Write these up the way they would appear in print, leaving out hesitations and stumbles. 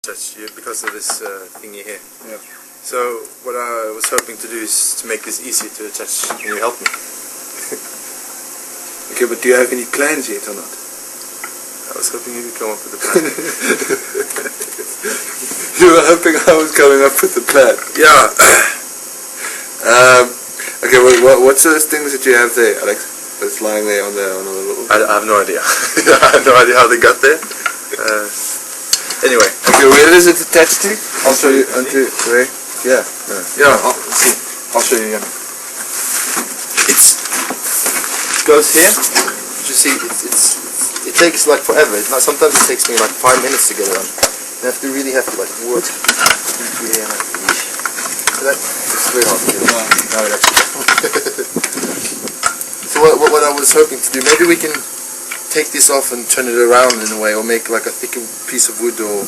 touch you because of this thingy here. Yeah. So what I was hoping to do is to make this easy to attach. Can you help me? Okay, but do you have any plans yet or not? I was hoping you could come up with a plan. You were hoping I was coming up with a plan? Yeah. Okay, what's those things that you have there, Alex? That's lying there on the little... I have no idea. I have no idea how they got there. Anyway. Okay, where is it attached to? I'll show you. Onto where? Yeah. Yeah. I'll show you again. It goes here. You see, it takes like forever. Sometimes it takes me like 5 minutes to get it on. You have to really like work. Yeah. It's very hard to get it on. No, it actually. So what I was hoping to do, maybe we can take this off and turn it around in a way, or make like a thicker piece of wood or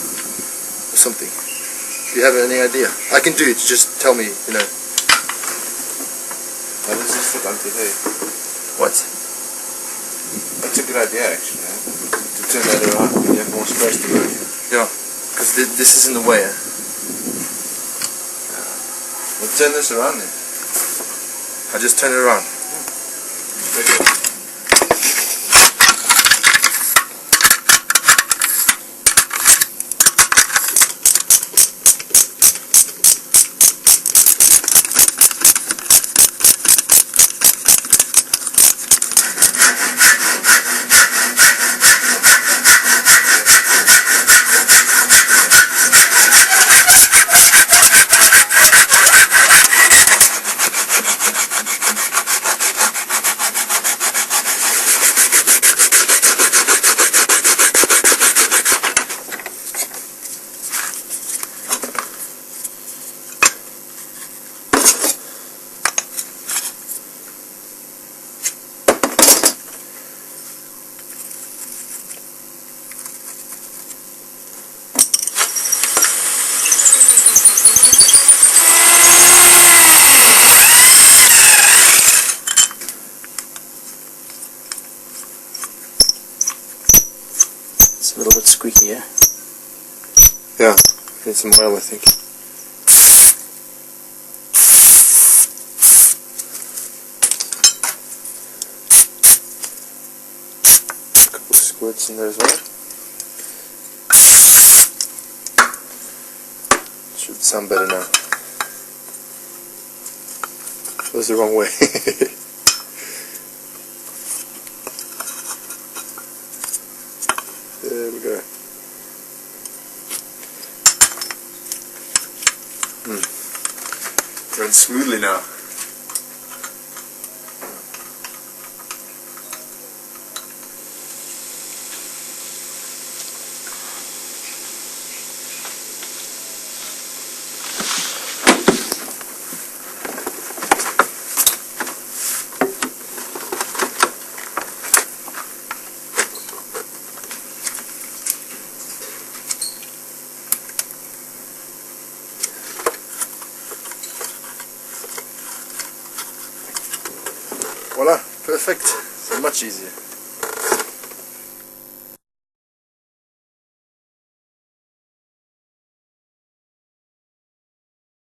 something. Do you have any idea? I can do it, just tell me, you know. Well, this is fit onto there. What? That's a good idea actually, to turn that around. You have more space to work. Yeah, because this is in the way. Well, turn this around then. I just turn it around. Okay. It's a little bit squeaky, yeah? Yeah, need some oil, I think. A couple of squirts in there as well. Should sound better now. That was the wrong way. There we go. Runs smoothly now. Voila, perfect. So much easier.